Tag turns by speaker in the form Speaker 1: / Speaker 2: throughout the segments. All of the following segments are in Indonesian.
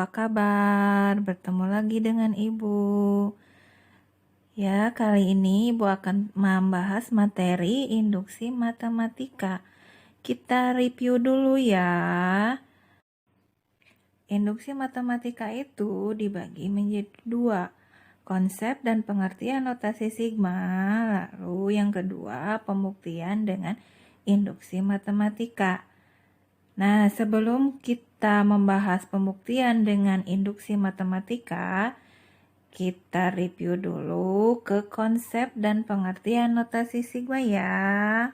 Speaker 1: apa kabar? Bertemu lagi dengan Ibu. Ya, kali ini Ibu akan membahas materi induksi matematika. Kita review dulu ya. Induksi matematika itu dibagi menjadi dua, konsep dan pengertian notasi sigma. Lalu yang kedua, pembuktian dengan induksi matematika. Nah, sebelum kita membahas pembuktian dengan induksi matematika, kita review dulu ke konsep dan pengertian notasi sigma ya.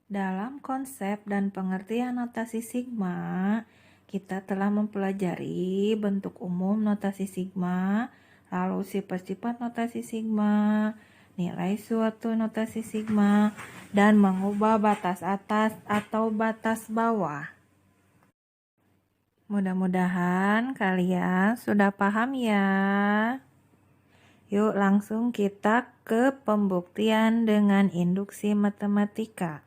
Speaker 1: Dalam konsep dan pengertian notasi sigma, kita telah mempelajari bentuk umum notasi sigma, lalu sifat-sifat notasi sigma, nilai suatu notasi sigma, dan mengubah batas atas atau batas bawah. Mudah-mudahan kalian sudah paham ya. Yuk langsung kita ke pembuktian dengan induksi matematika.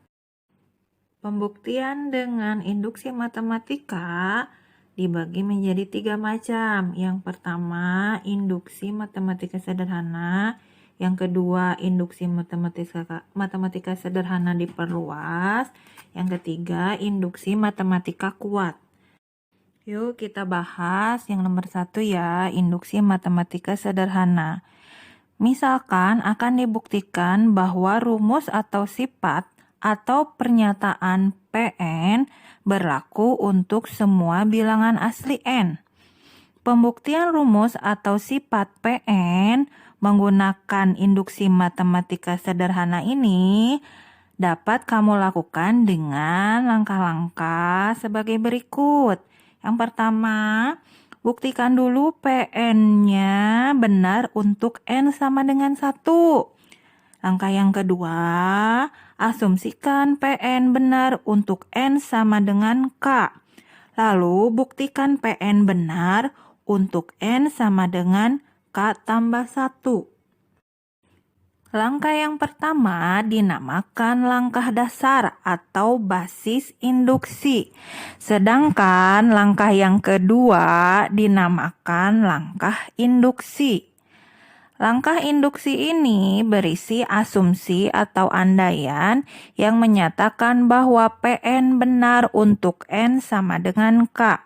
Speaker 1: Pembuktian dengan induksi matematika dibagi menjadi 3 macam. Yang pertama, induksi matematika sederhana. Yang kedua, induksi matematika sederhana diperluas. Yang ketiga, induksi matematika kuat. Yuk kita bahas yang nomor 1 ya, induksi matematika sederhana. Misalkan akan dibuktikan bahwa rumus atau sifat atau pernyataan Pn berlaku untuk semua bilangan asli n. Pembuktian rumus atau sifat Pn menggunakan induksi matematika sederhana ini dapat kamu lakukan dengan langkah-langkah sebagai berikut. Yang pertama, buktikan dulu Pn-nya benar untuk n sama dengan 1. Langkah yang kedua, asumsikan Pn benar untuk n sama dengan k. Lalu buktikan Pn benar untuk n sama dengan k tambah 1. Langkah yang pertama dinamakan langkah dasar atau basis induksi. Sedangkan langkah yang kedua dinamakan langkah induksi. Langkah induksi ini berisi asumsi atau andaian yang menyatakan bahwa Pn benar untuk n sama dengan k.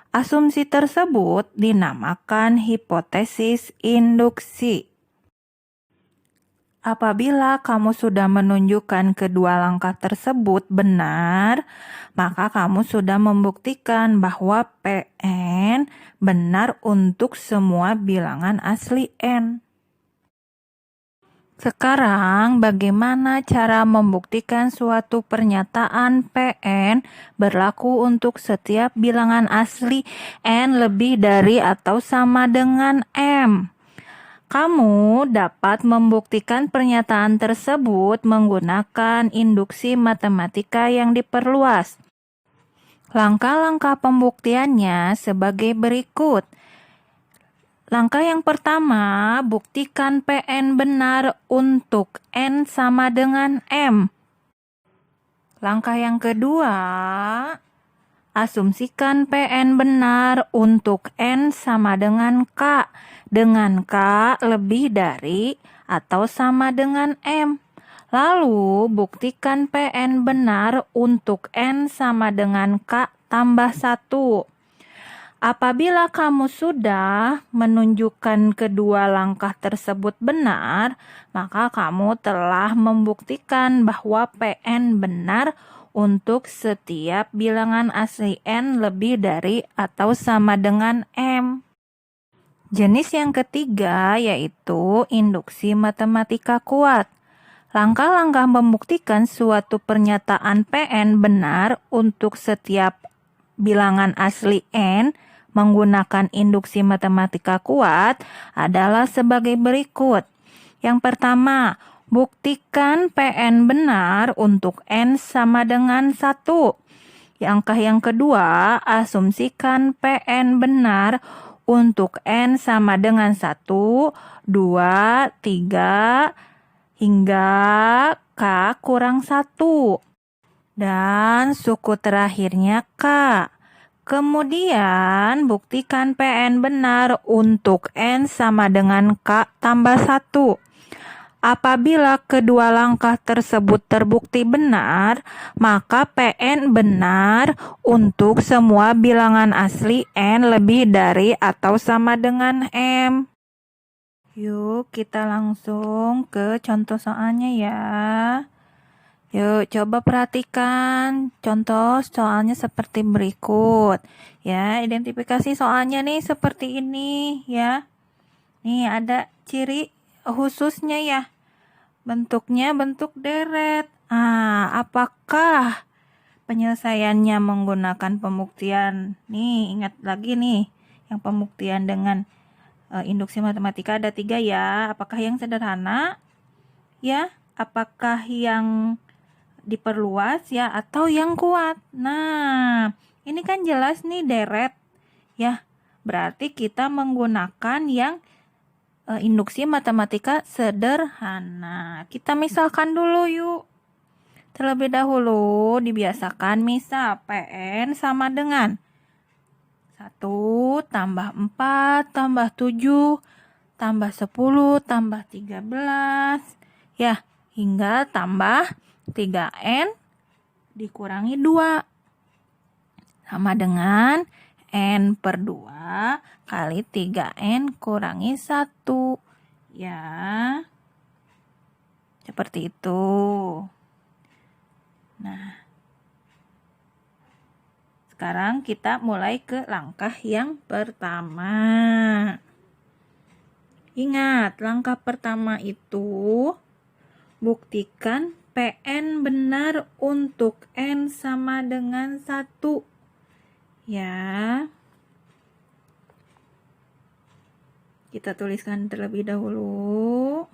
Speaker 1: Asumsi tersebut dinamakan hipotesis induksi. Apabila kamu sudah menunjukkan kedua langkah tersebut benar, maka kamu sudah membuktikan bahwa Pn benar untuk semua bilangan asli n. Sekarang, bagaimana cara membuktikan suatu pernyataan Pn berlaku untuk setiap bilangan asli n lebih dari atau sama dengan m? Kamu dapat membuktikan pernyataan tersebut menggunakan induksi matematika yang diperluas. Langkah-langkah pembuktiannya sebagai berikut. Langkah yang pertama, buktikan Pn benar untuk n sama dengan m. Langkah yang kedua, asumsikan Pn benar untuk n sama dengan k, dengan k lebih dari atau sama dengan m. Lalu buktikan Pn benar untuk n sama dengan k tambah 1. Apabila kamu sudah menunjukkan kedua langkah tersebut benar, maka kamu telah membuktikan bahwa Pn benar untuk setiap bilangan asli n lebih dari atau sama dengan m. Jenis yang ketiga yaitu induksi matematika kuat. Langkah-langkah membuktikan suatu pernyataan Pn benar untuk setiap bilangan asli n menggunakan induksi matematika kuat adalah sebagai berikut. Yang pertama, buktikan Pn benar untuk n sama dengan 1. Langkah yang kedua, asumsikan Pn benar untuk n sama dengan 1, 2, 3, hingga k kurang 1. Dan suku terakhirnya k. Kemudian buktikan PN benar untuk N sama dengan K tambah 1. Apabila kedua langkah tersebut terbukti benar, maka PN benar untuk semua bilangan asli N lebih dari atau sama dengan M. Yuk kita langsung ke contoh soalnya ya. Yuk, coba perhatikan contoh soalnya seperti berikut. Ya, identifikasi soalnya nih seperti ini ya. Nih ada ciri khususnya ya. Bentuknya bentuk deret. Apakah penyelesaiannya menggunakan pembuktian? Nih, ingat lagi nih, yang pembuktian dengan induksi matematika ada 3 ya. Apakah yang sederhana? Ya, apakah yang diperluas ya atau yang kuat. Nah, ini kan jelas nih deret ya. Berarti kita menggunakan yang induksi matematika sederhana. Kita misalkan dulu yuk. Terlebih dahulu dibiasakan misal PN sama dengan 1 tambah 4 tambah 7 tambah 10 tambah 13 ya, hingga tambah 3N dikurangi 2 sama dengan N per 2 kali 3N kurangi 1 ya, seperti itu. Nah, sekarang kita mulai ke langkah yang pertama. Ingat, langkah pertama itu buktikan PN benar untuk N sama dengan 1. Ya. Kita tuliskan terlebih dahulu.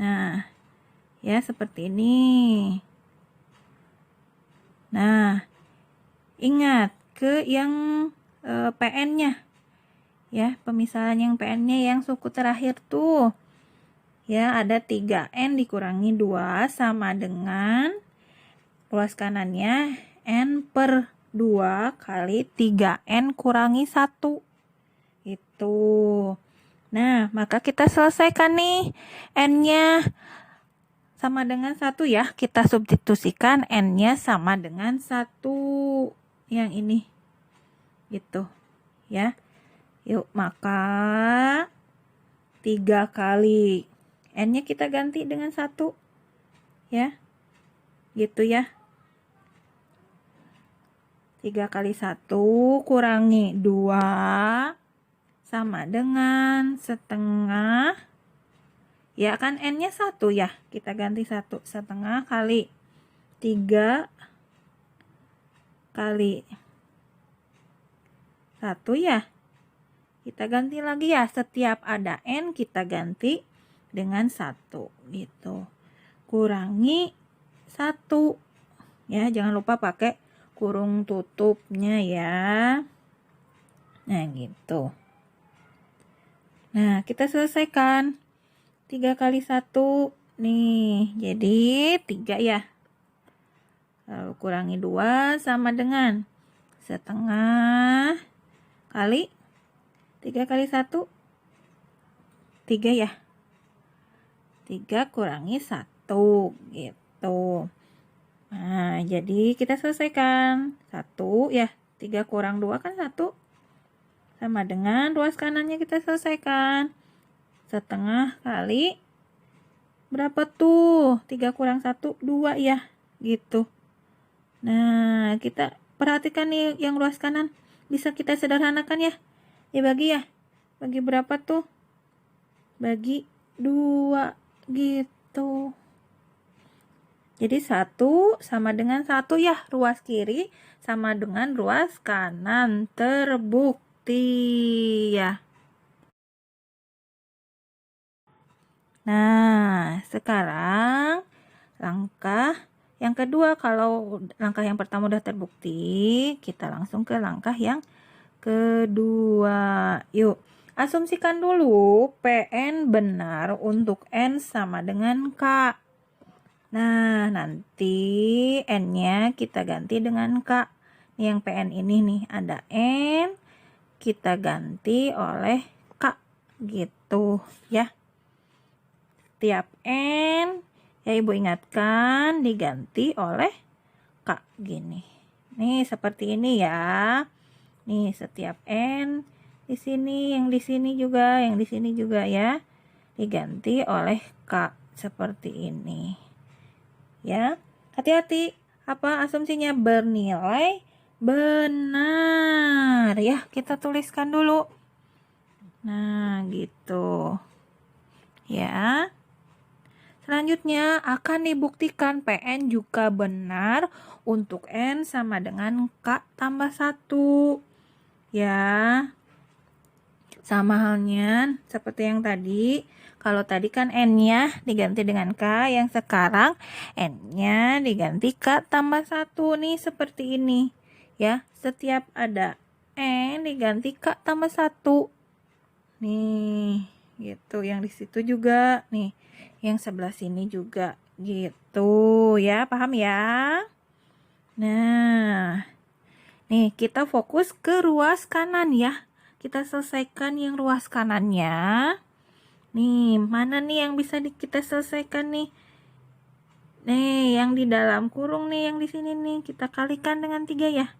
Speaker 1: Nah, ya seperti ini. Nah, ingat ke yang PN-nya. Ya, pemisahan yang PN-nya yang suku terakhir tuh. Ya, ada 3N dikurangi 2 sama dengan ruas kanannya N per 2 kali 3N kurangi 1. Itu. Nah, maka kita selesaikan nih. N-nya sama dengan 1 ya. Kita substitusikan N-nya sama dengan 1. Yang ini. Gitu. Ya. Yuk, maka 3 kali N-nya kita ganti dengan 1. Ya. Gitu ya. 3 kali 1 kurangi 2 sama dengan setengah. Ya kan N-nya 1 ya. Kita ganti 1. Setengah kali 3 kali 1 ya. Kita ganti lagi ya. Setiap ada N kita ganti dengan 1 gitu. Kurangi 1 ya, jangan lupa pakai kurung tutupnya ya. Nah gitu. Nah kita selesaikan 3 kali 1 nih, jadi 3 ya. Lalu kurangi 2 sama dengan setengah kali 3 kali 1 3 ya. 3 kurangi 1 gitu. Nah, jadi kita selesaikan 1 ya. 3 kurang 2 kan 1. Sama dengan ruas kanannya kita selesaikan. Setengah kali berapa tuh? 3 kurang 1, 2 ya. Gitu. Nah, kita perhatikan nih yang ruas kanan. Bisa kita sederhanakan ya. Dibagi ya. Bagi berapa tuh? Bagi 2 gitu. Jadi 1 sama dengan 1 ya. Ruas kiri sama dengan ruas kanan. Terbukti ya. Nah, sekarang langkah yang kedua. Kalau langkah yang pertama udah terbukti, kita langsung ke langkah yang kedua. Yuk, asumsikan dulu PN benar untuk N sama dengan K. Nah, nanti N-nya kita ganti dengan K. Yang PN ini nih ada N, kita ganti oleh K gitu ya. Tiap N ya Ibu ingatkan diganti oleh K gini. Nih seperti ini ya. Nih setiap N di sini, yang di sini juga, yang di sini juga ya. Diganti oleh K seperti ini. Ya. Hati-hati, apa asumsinya bernilai benar ya, kita tuliskan dulu. Nah, gitu. Ya. Selanjutnya akan dibuktikan PN juga benar untuk N sama dengan K tambah 1. Ya. Sama halnya seperti yang tadi. Kalau tadi kan N-nya diganti dengan K, yang sekarang N-nya diganti K tambah 1 nih seperti ini. Ya, setiap ada N diganti K tambah 1. Nih, gitu. Yang di situ juga nih. Yang sebelah sini juga gitu ya, paham ya? Nah, nih kita fokus ke ruas kanan ya. Kita selesaikan yang ruas kanannya. Nih, mana nih yang bisa kita selesaikan nih? Nih, yang di dalam kurung nih, yang di sini nih, kita kalikan dengan 3 ya.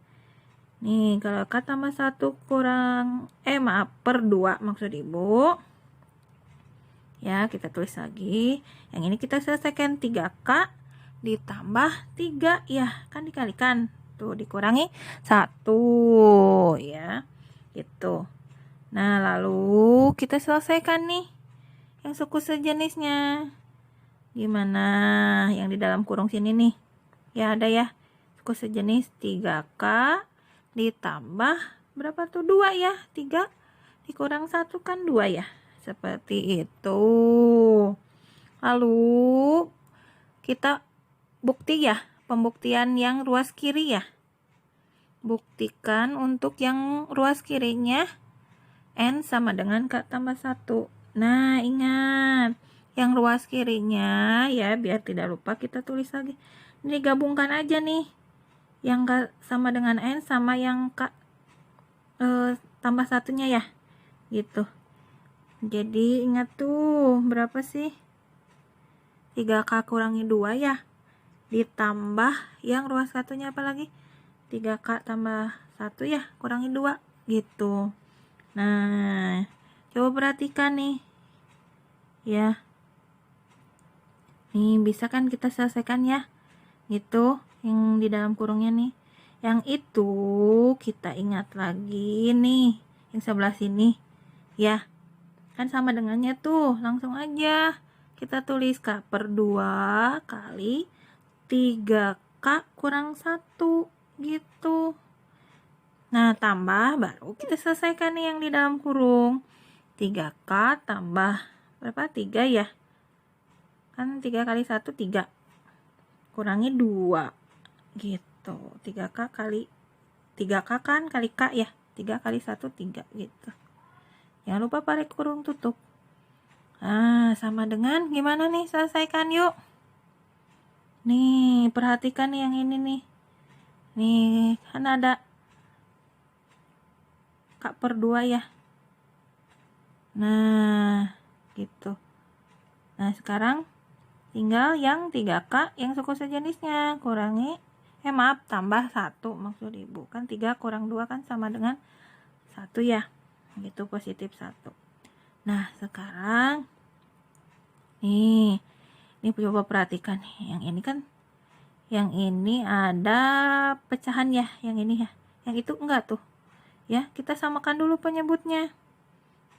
Speaker 1: Nih, kalau K tambah 1 kurang, per 2 maksud Ibu. Ya, kita tulis lagi. Yang ini kita selesaikan 3K ditambah 3 ya, kan dikalikan. Tuh, dikurangi 1 ya. Gitu. Nah, lalu kita selesaikan nih yang suku sejenisnya. Gimana? Yang di dalam kurung sini nih. Ya, ada ya. Suku sejenis 3K ditambah berapa tuh? 2 ya. 3 dikurang 1 kan 2 ya. Seperti itu. Lalu kita bukti ya. Pembuktian yang ruas kiri ya. Buktikan untuk yang ruas kirinya N sama dengan K tambah 1. Nah, ingat. Yang ruas kirinya ya, biar tidak lupa kita tulis lagi. Ini gabungkan aja nih. Yang K sama dengan N sama yang K tambah 1-nya ya. Gitu. Jadi ingat tuh, berapa sih? 3K kurangi 2 ya. Ditambah yang ruas satunya apa lagi? 3K tambah 1 ya, kurangi 2. Gitu. Nah, coba perhatikan nih. Ya. Nih, bisa kan kita selesaikan ya? Gitu, yang di dalam kurungnya nih. Yang itu kita ingat lagi nih, yang sebelah sini. Ya. Kan sama dengannya tuh, langsung aja. Kita tulis K per 2 kali 3K kurang 1. Gitu. Nah, tambah baru kita selesaikan nih yang di dalam kurung. 3K tambah berapa? 3 ya. Kan 3 kali 1 3. Kurangi 2. Gitu. 3K kali 3K kan kali K ya. 3 kali 1 3 gitu. Jangan lupa pakai kurung tutup. Nah, sama dengan gimana nih? Selesaikan yuk. Nih, perhatikan nih yang ini nih. Nih, kan ada K per 2 ya. Nah, gitu. Nah, sekarang tinggal yang 3K yang suku sejenisnya. Kurangi, tambah 1 maksud Ibu. Kan 3 kurang 2 kan sama dengan 1 ya. Gitu, positif 1. Nah, sekarang nih, ini coba perhatikan nih. Yang ini kan, yang ini ada pecahan ya. Yang ini ya. Yang itu enggak tuh. Ya, kita samakan dulu penyebutnya.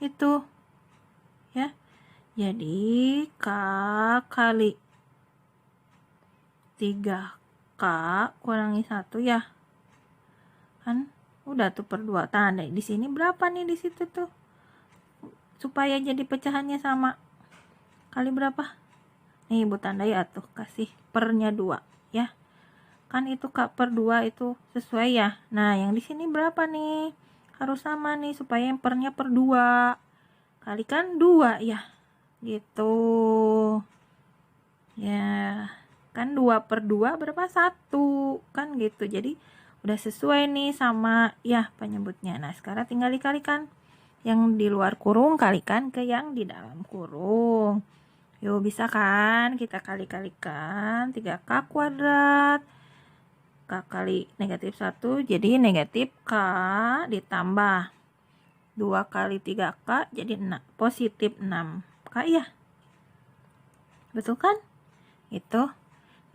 Speaker 1: Itu. Ya. Jadi, K kali 3K kurangi 1 ya. Kan udah tuh per 2. Tanda di sini berapa nih di situ tuh? Supaya jadi pecahannya sama. Kali berapa? Nih, Ibu tandai atuh, kasih pernya 2 ya. Kan itu K per 2 itu sesuai ya. Nah, yang di sini berapa nih? Harus sama nih supaya yang pernya per 2. Kalikan 2 ya. Gitu. Ya. Kan 2 per 2 berapa? 1. Kan gitu. Jadi Udah sesuai nih sama ya penyebutnya. Nah, sekarang tinggal dikalikan. Yang di luar kurung kalikan ke yang di dalam kurung. Yuk, bisa kan? Kita kali-kalikan 3K kuadrat. K kali negatif 1 jadi negatif K ditambah 2 kali 3K jadi positif 6K ya. Betul kan? Itu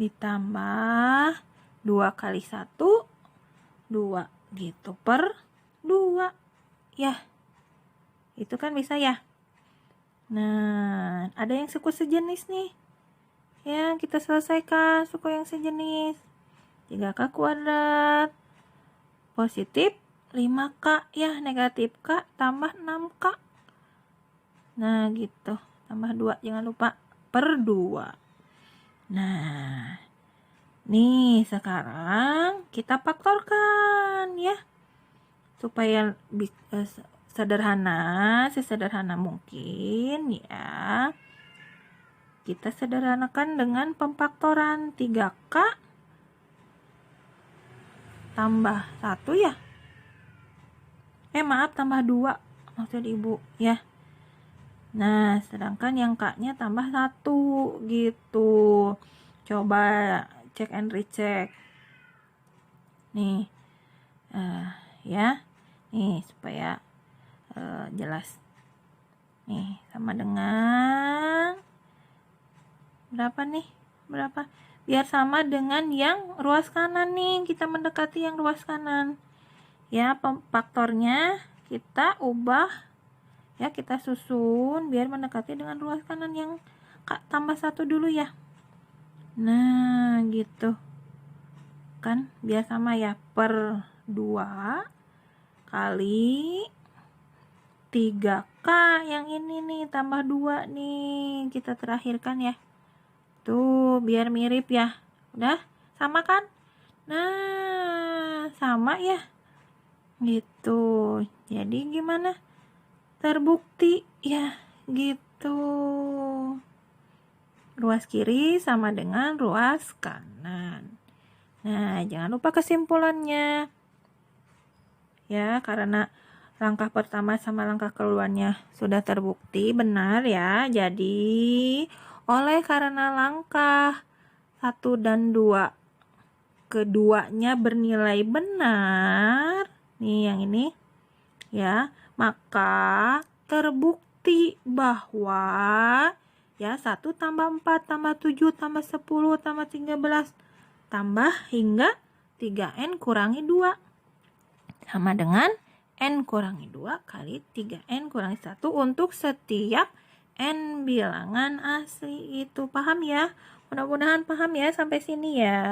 Speaker 1: ditambah 2 kali 1 2 gitu per 2 ya. Itu kan bisa ya. Nah, ada yang suku sejenis nih. Ya, kita selesaikan suku yang sejenis. 3K kuadrat positif 5K ya, negatif K tambah 6K. Nah, gitu. Tambah 2, jangan lupa per 2. Nah, nih sekarang kita faktorkan ya. Supaya sesederhana mungkin ya. Kita sederhanakan dengan pemfaktoran 3K tambah 1 ya. Maaf, tambah 2 maksud ibu ya. Nah, sedangkan yang K-nya tambah 1 gitu. Coba cek and recheck. Nih, ya. Nih, supaya jelas. Nih, sama dengan berapa nih? Berapa? Biar sama dengan yang ruas kanan nih. Kita mendekati yang ruas kanan. Ya, faktornya kita ubah. Ya, kita susun biar mendekati dengan ruas kanan yang tambah 1 dulu ya. Nah, gitu. Kan biar sama ya, per 2 kali 3K yang ini nih tambah 2 nih. Kita terakhirkan ya. Tuh, biar mirip ya. Udah, sama kan? Nah, sama ya. Gitu. Jadi gimana? Terbukti ya, gitu. Ruas kiri sama dengan ruas kanan. Nah, jangan lupa kesimpulannya. Ya, karena langkah pertama sama langkah keduanya sudah terbukti benar ya. Jadi, oleh karena langkah 1 dan 2 keduanya bernilai benar, nih yang ini ya, maka terbukti bahwa ya 1 tambah 4 tambah 7 tambah 10 tambah 13 tambah hingga 3N kurangi 2 sama dengan N kurangi 2 kali 3N kurangi 1 untuk setiap N bilangan asli. Itu paham ya? Mudah-mudahan paham ya sampai sini ya.